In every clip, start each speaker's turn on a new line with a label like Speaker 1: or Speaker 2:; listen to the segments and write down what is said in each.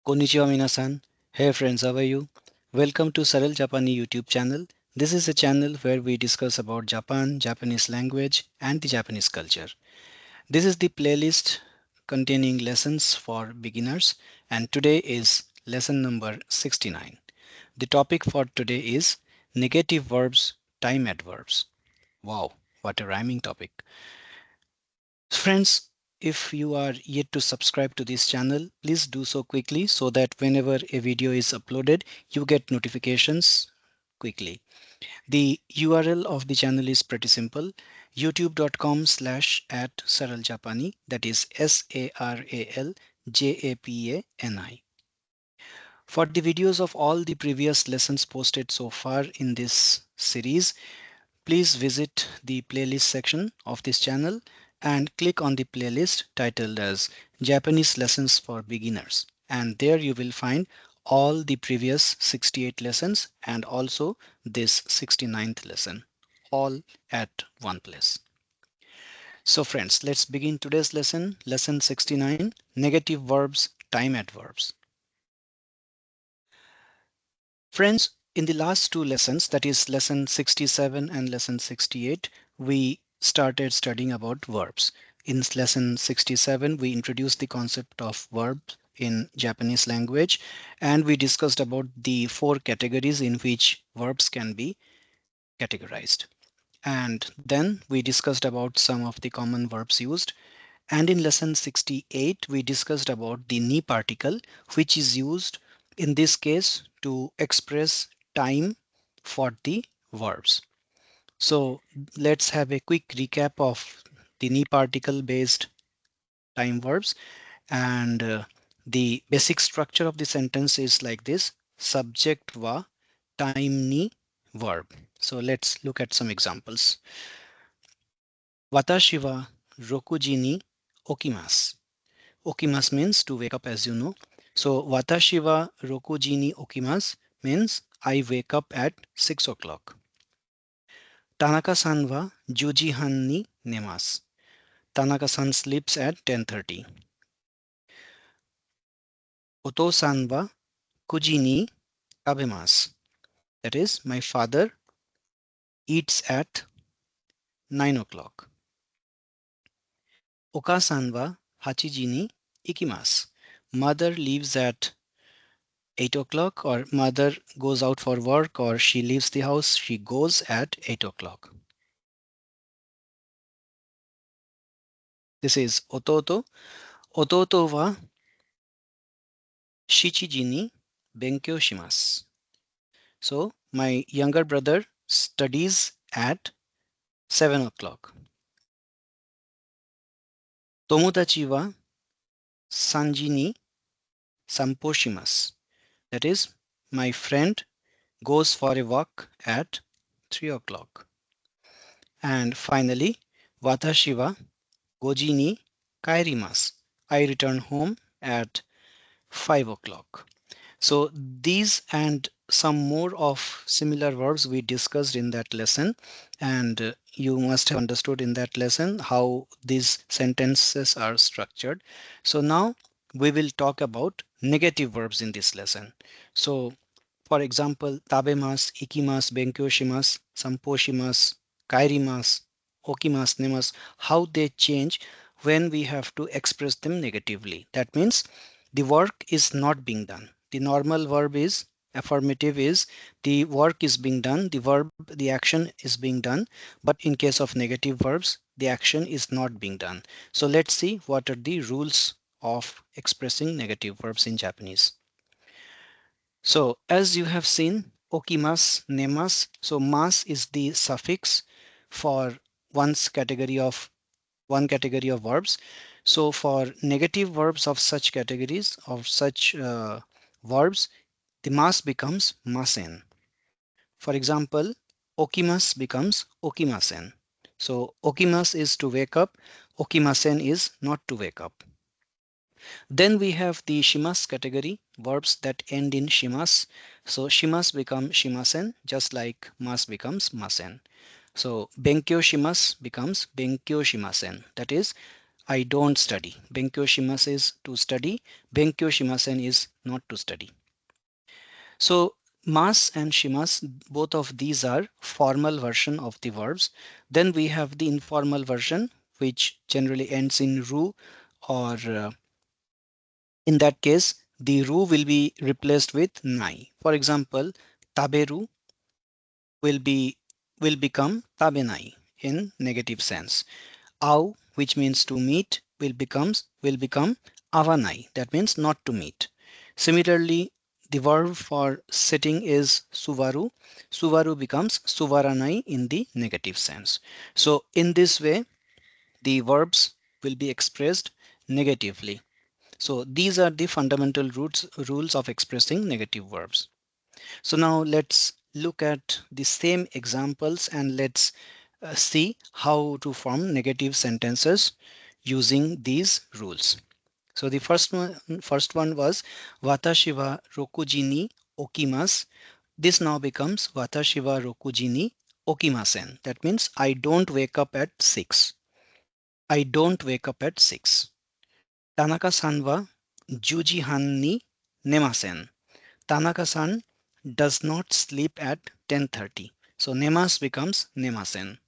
Speaker 1: Konnichiwa minasan. Hey friends, how are you? Welcome to Saral Japani YouTube channel. This is a channel where we discuss about Japan, Japanese language and the Japanese culture. This is the playlist containing lessons for beginners and today is lesson number 69. The topic for today is negative verbs, time adverbs. Wow, what a rhyming topic. Friends, if you are yet to subscribe to this channel, please do so quickly so that whenever a video is uploaded, you get notifications quickly. The URL of the channel is pretty simple. youtube.com/@saraljapani, that is SARALJAPANI. For the videos of all the previous lessons posted so far in this series, please visit the playlist section of this channel and click on the playlist titled as Japanese Lessons for Beginners. And there you will find all the previous 68 lessons and also this 69th lesson, all at one place. So friends, let's begin today's lesson, lesson 69, negative verbs, time adverbs. Friends, in the last two lessons, that is lesson 67 and lesson 68, we started studying about verbs. In lesson 67, we introduced the concept of verbs in Japanese language, and we discussed about the four categories in which verbs can be categorized. And then we discussed about some of the common verbs used. And in lesson 68, we discussed about the ni particle, which is used in this case to express time for the verbs. So let's have a quick recap of the ni particle based time verbs. And the basic structure of the sentence is like this: subject wa time ni verb. So let's look at some examples. Watashi wa rokuji ni okimasu. Okimasu means to wake up, as you know. So watashi wa rokuji ni okimasu means I wake up at 6 o'clock. Tanaka-san wa 10 han ni nemasu. Tanaka-san sleeps at 10:30. Oto-san wa 9 ni tabemasu. That is, my father eats at 9 o'clock. Oka-san wa 8 ji ni ikimasu. Mother leaves at 8 o'clock, or mother goes out for work, or she leaves the house, she goes at 8 o'clock. This is ototo. Ototo wa 7 ji ni benkyou shimasu. So my younger brother studies at 7 o'clock. Tomodachi wa 3 ji ni sanpo shimasu. That is, my friend goes for a walk at 3 o'clock. And finally, watashi wa 5 ji ni kaerimasu. I return home at 5 o'clock. So these and some more of similar verbs we discussed in that lesson, and you must have understood in that lesson how these sentences are structured. So now we will talk about negative verbs in this lesson. So for example, tabemasu, ikimasu, benkyou shimasu, sanpo shimasu, kaerimasu, okimasu, nemasu, how they change when we have to express them negatively. That means the work is not being done. The normal verb is affirmative, is the work is being done, the verb, the action is being done. But in case of negative verbs, the action is not being done. So let's see what are the rules of expressing negative verbs in Japanese. So as you have seen, okimasu, nemasu. So mas is the suffix for one category of verbs. So for negative verbs of such categories of such verbs, the mas becomes masen. For example, okimasu becomes okimasen. So okimasu is to wake up, okimasen is not to wake up. Then we have the shimasu category, verbs that end in shimasu. So shimasu becomes shimasen, just like mas becomes masen. So benkyou shimasu becomes benkyou shimasen. That is, I don't study. Benkyou shimasu is to study. Benkyou shimasen is not to study. So mas and shimas, both of these are formal version of the verbs. Then we have the informal version, which generally ends in ru, or in that case, the ru will be replaced with nai. For example, taberu will be will become tabenai in negative sense. Au, which means to meet, will become avanai. That means not to meet. Similarly, the verb for sitting is suvaru. Suvaru becomes suvaranai in the negative sense. So in this way, the verbs will be expressed negatively. So these are the fundamental rules of expressing negative verbs. So now let's look at the same examples and let's see how to form negative sentences using these rules. So the first one was Watashi wa rokuji ni okimasu. This now becomes Watashi wa rokuji ni okimasen. That means I don't wake up at 6. I don't wake up at 6. Tanaka-san wa juji han ni nemasen. Tanaka-san does not sleep at 10:30. So nemas becomes nemasen.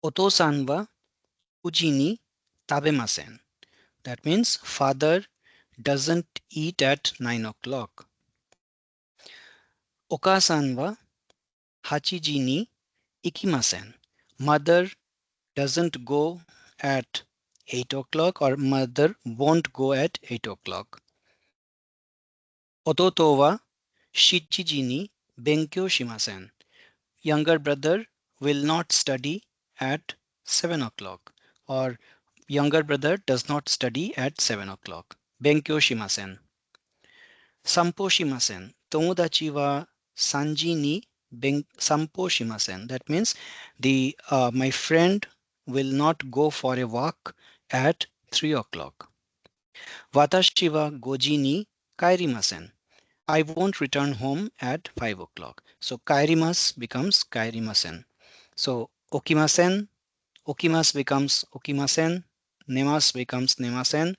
Speaker 1: Oto-san wa uji ni tabemasen. That means father doesn't eat at 9 o'clock. Oka-san wa 8 ji ni ikimasen. Mother doesn't go at 8 o'clock, or mother won't go at 8 o'clock. Ototo wa 7 ji ni benkyou shimasen. Younger brother will not study at 7 o'clock, or younger brother does not study at 7 o'clock. Benkyou shimasen. Sampo shimasen. Tomodachi wa 3 ji ni sampo shimasen. That means my friend will not go for a walk at 3 o'clock. Watashi wa 5 ji ni kaerimasen. I won't return home at 5 o'clock. So kaerimasu becomes kaerimasen. So okimasen, okimasu becomes okimasen, nemasu becomes nemasen,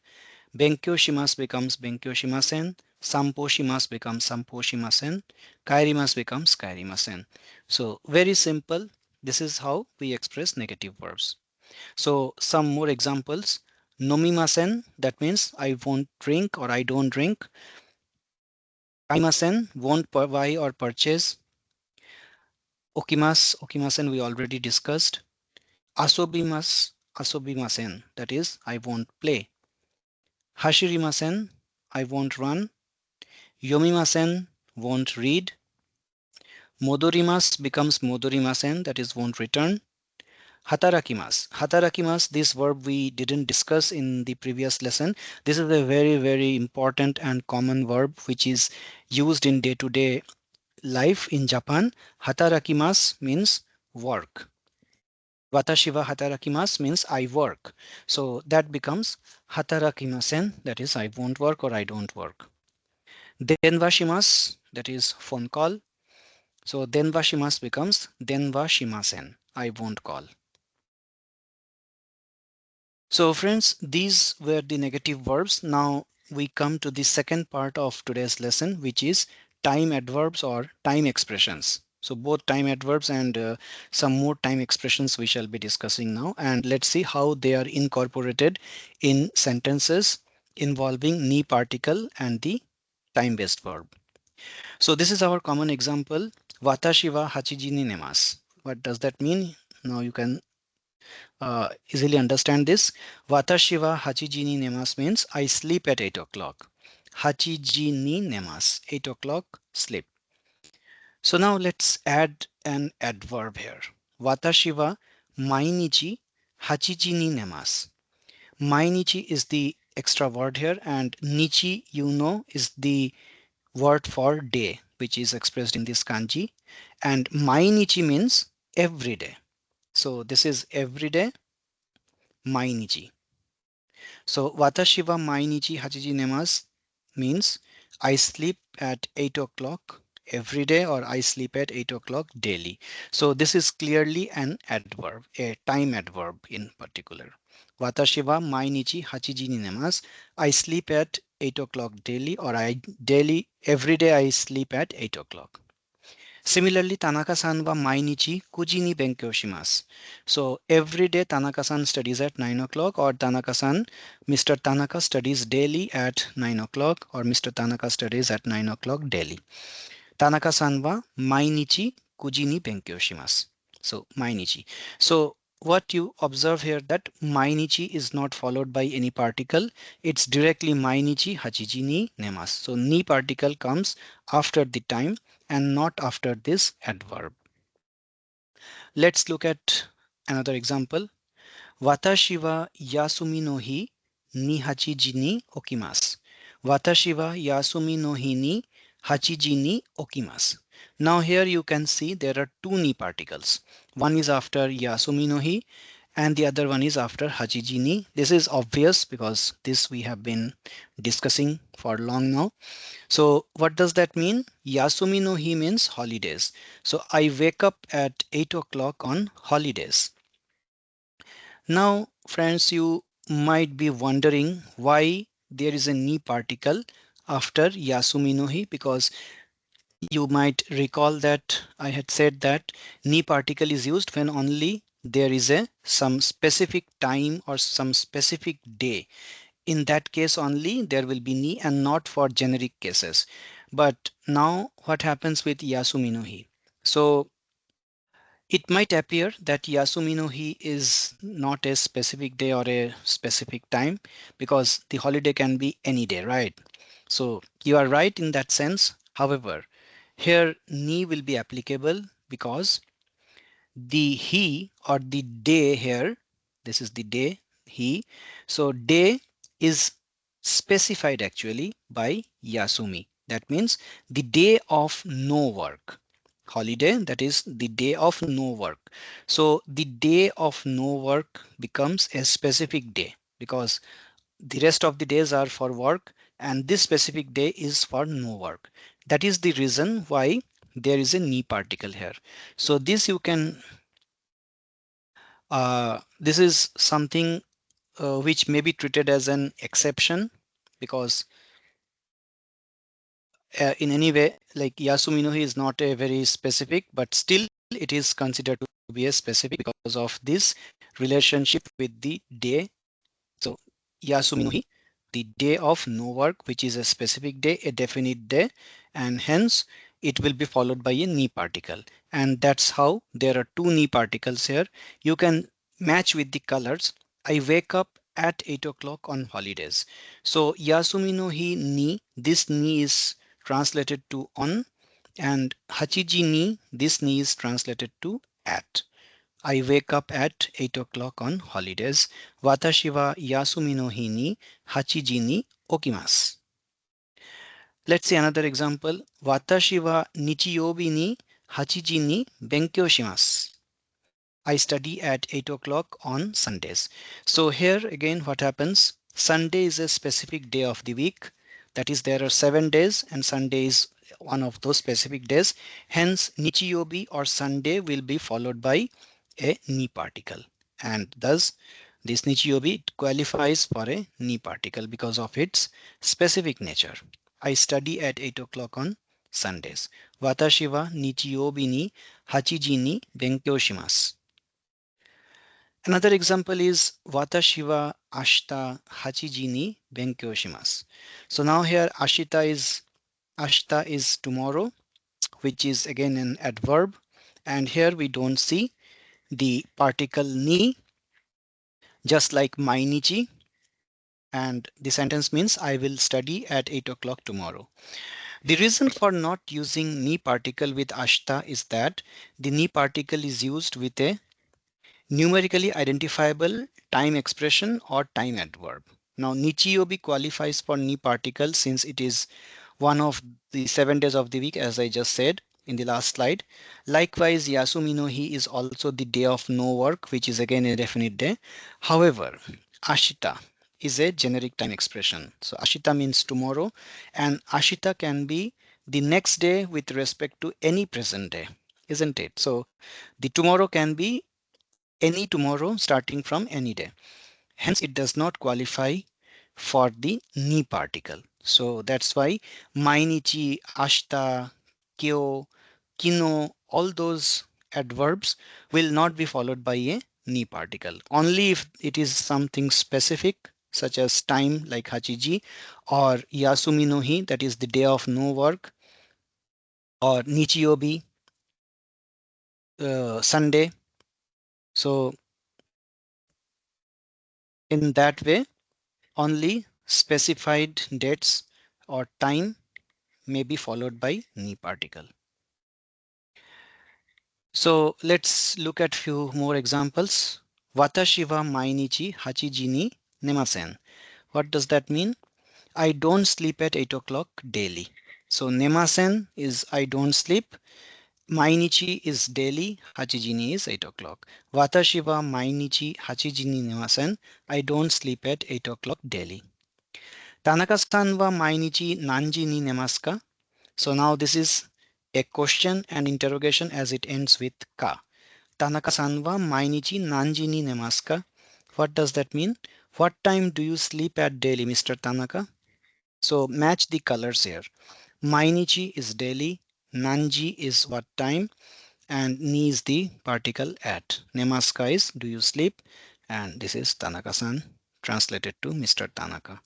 Speaker 1: benkyou shimasu becomes benkyou shimasen, sampo shimasu becomes sampo shimasen, kaerimasu becomes kaerimasen. So very simple. This is how we express negative verbs. So some more examples. Nomimasen, that means I won't drink or I don't drink. Kaimasen, won't buy or purchase. Okimasen we already discussed. Asobimasen, that is I won't play. Hashirimasen, I won't run. Yomimasen, won't read. Modorimasu becomes modorimasen, that is won't return. Hatarakimasu, this verb we didn't discuss in the previous lesson. This is a very, very important and common verb which is used in day-to-day life in Japan. Hatarakimasu means work. Watashi wa hatarakimasu means I work. So that becomes hatarakimasen, that is I won't work or I don't work. Denwa shimasu, that is phone call. So denwa shimasu becomes denwa shimasen, I won't call. So friends, these were the negative verbs. Now we come to the second part of today's lesson, which is time adverbs or time expressions. So both time adverbs and some more time expressions we shall be discussing now. And let's see how they are incorporated in sentences involving ni particle and the time-based verb. So this is our common example. Watashi wa 8 ji ni nemasu. What does that mean? Now you can easily understand this. Watashi wa 8 ji ni nemasu means I sleep at 8 o'clock. 8 ji ni nemasu, 8 o'clock sleep. So now let's add an adverb here. Watashi wa mainichi 8 ji ni nemasu. Mainichi is the extra word here, and nichi, you know, is the word for day, which is expressed in this kanji. And mainichi means every day. So this is every day, mainichi. So watashi wa mainichi 8 ji nemasu means I sleep at 8 o'clock every day, or I sleep at 8 o'clock daily. So this is clearly an adverb, a time adverb in particular. Watashi wa mainichi 8 ni nemasu. I sleep at 8 o'clock daily, or every day I sleep at 8 o'clock. Similarly, Tanaka-san wa mainichi 9 ni benkyou shimasu. So every day Tanaka-san studies at 9 o'clock, or Tanaka-san, Mr. Tanaka studies daily at 9 o'clock, or Mr. Tanaka studies at 9 o'clock daily. Tanaka-san wa mainichi 9 ni benkyou shimasu. So mainichi. So what you observe here, that mainichi is not followed by any particle. It's directly mainichi 8 ni nemasu. So ni particle comes after the time and not after this adverb. Let's look at another example. Watashi wa yasumi no hi ni 8 ji ni okimasu. Watashi wa yasumi no hi ni 8 ji ni okimasu. Now here you can see there are two ni particles. One is after yasumi no hi and the other one is after 8 ji ni. This is obvious because this we have been discussing for long now. So what does that mean? Yasumi no hi means holidays. So I wake up at 8 o'clock on holidays. Now, friends, you might be wondering why there is a ni particle after yasumi no hi, because you might recall that I had said that ni particle is used when only there is some specific time or some specific day. In that case only there will be ni, and not for generic cases. But now what happens with yasumi no hi? So it might appear that yasumi no hi is not a specific day or a specific time, because the holiday can be any day, right? So you are right in that sense. However, here ni will be applicable because the he, or the day here, this is the day, he. So day is specified actually by yasumi. That means the day of no work. Holiday, that is the day of no work. So the day of no work becomes a specific day because the rest of the days are for work and this specific day is for no work. That is the reason why there is a ni particle here. So this you can this is something which may be treated as an exception, because in any way, like yasumi no hi is not a very specific, but still it is considered to be a specific because of this relationship with the day. So yasumi no hi, the day of no work, which is a specific day, a definite day, and hence it will be followed by a ni particle. And that's how there are two ni particles here. You can match with the colors. I wake up at 8 o'clock on holidays. So yasumi no hi ni, this ni is translated to on, and hachiji ni, this ni is translated to at. I wake up at 8 o'clock on holidays. Watashi wa yasumi no hi ni 8 ji ni okimasu. Let's see another example. Watashi wa nichiyobi ni 8 ji ni benkyou shimasu. I study at 8 o'clock on Sundays. So here again what happens? Sunday is a specific day of the week. That is, there are 7 days and Sunday is one of those specific days. Hence nichiyobi or Sunday will be followed by a ni particle, and thus this nichiyobi qualifies for a ni particle because of its specific nature. I study at 8 o'clock on Sundays. Watashi wa nichiyobi ni 8 ji ni benkyou shimasu. Another example is watashi wa ashita 8 ji ni benkyou shimasu. So now here ashita is tomorrow, which is again an adverb, and here we don't see the particle ni, just like mainichi, and the sentence means I will study at 8 o'clock tomorrow. The reason for not using ni particle with ashita is that the ni particle is used with a numerically identifiable time expression or time adverb. Now nichiyobi qualifies for ni particle since it is one of the 7 days of the week, as I just said in the last slide. Likewise, yasumi no hi is also the day of no work, which is again a definite day. However, ashita is a generic time expression. So ashita means tomorrow, and ashita can be the next day with respect to any present day, isn't it? So the tomorrow can be any tomorrow starting from any day. Hence, it does not qualify for the ni particle. So that's why mainichi, ashita, kyo, kino, all those adverbs will not be followed by a ni particle. Only if it is something specific, such as time, like hachiji, or yasumi no hi, that is the day of no work, or nichiyobi, Sunday. So in that way, only specified dates or time may be followed by ni particle. So let's look at few more examples. Watashi wa mainichi hachiji ni nemasen. What does that mean? I don't sleep at 8 o'clock daily. So nemasen is I don't sleep. Mainichi is daily. Hachiji ni is 8 o'clock. Watashi wa mainichi hachiji ni nemasen. I don't sleep at 8 o'clock daily. Tanaka-san wa mainichi nanji ni nemasu ka? So now this is a question and interrogation as it ends with ka. Tanaka-san wa mainichi nanji ni nemasu ka? What does that mean? What time do you sleep at daily, Mr. Tanaka? So match the colors here. Mainichi is daily, nanji is what time, and ni is the particle at. Nemasu ka is do you sleep, and this is Tanaka-san translated to Mr. Tanaka.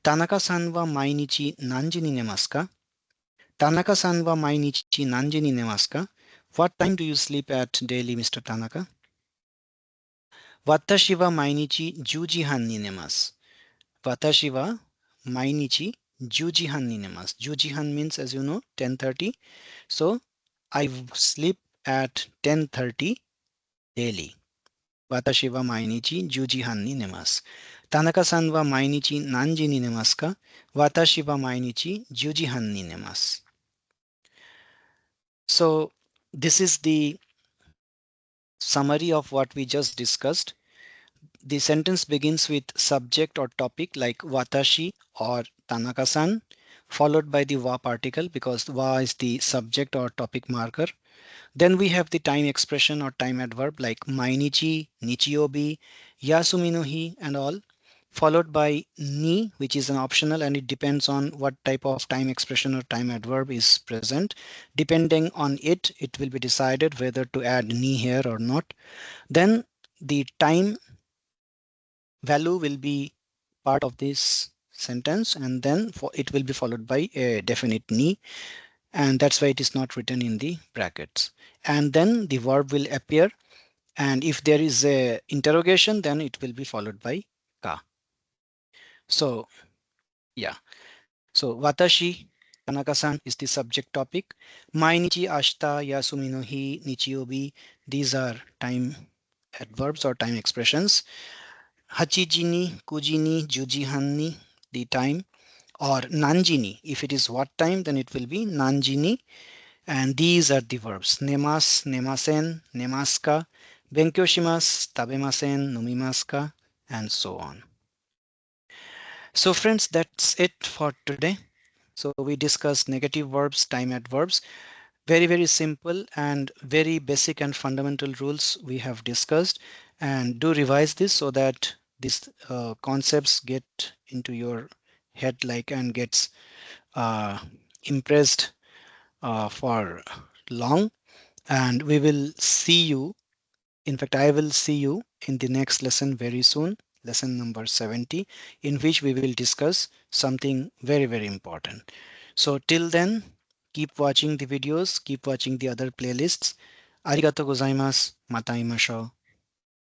Speaker 1: Tanaka-san wa mainichi nanji ni nemasu ka? Tanaka-san wa mainichi nanji ni nemasu ka? What time do you sleep at daily, Mr. Tanaka? Watashi wa mainichi 10時半に寝ます. Watashi wa mainichi 10時半に寝ます. 10時半 means, as you know, 10:30. So I sleep at 10:30 daily. Watashi wa mainichi 10時半に寝ます. Tanaka-san wa mainichi nanji ni nemasu ka? Watashi wa mainichi 10時半に寝ます. So this is the summary of what we just discussed. The sentence begins with subject or topic like watashi or Tanaka-san, followed by the wa particle because wa is the subject or topic marker. Then we have the time expression or time adverb like mainichi, nichiyobi, yasumi no hi and all, followed by ni, which is an optional and it depends on what type of time expression or time adverb is present. Depending on it, it will be decided whether to add ni here or not. Then the time value will be part of this sentence and then it will be followed by a definite ni, and that's why it is not written in the brackets. And then the verb will appear, and if there is a interrogation then it will be followed by ka. So yeah, so watashi, Tanaka-san is the subject topic. Mainichi, ashita, yasumi no hi, nichiyobi, these are time adverbs or time expressions. Hachiji ni, kuji ni, juji han ni, the time, or nanji ni. If it is what time, then it will be nanji ni. And these are the verbs. Nemasu, nemasen, nemasu ka, benkyou shimasu, tabemasen, nomimasu ka, and so on. So friends, that's it for today. So we discussed negative verbs, time adverbs. Very simple and very basic and fundamental rules we have discussed, and do revise this so that these concepts get into your head like and gets impressed for long. And we will see you, in fact I will see you in the next lesson very soon, lesson number 70, in which we will discuss something very important. So till then, keep watching the videos, keep watching the other playlists. Arigatou gozaimasu. Mata imashou.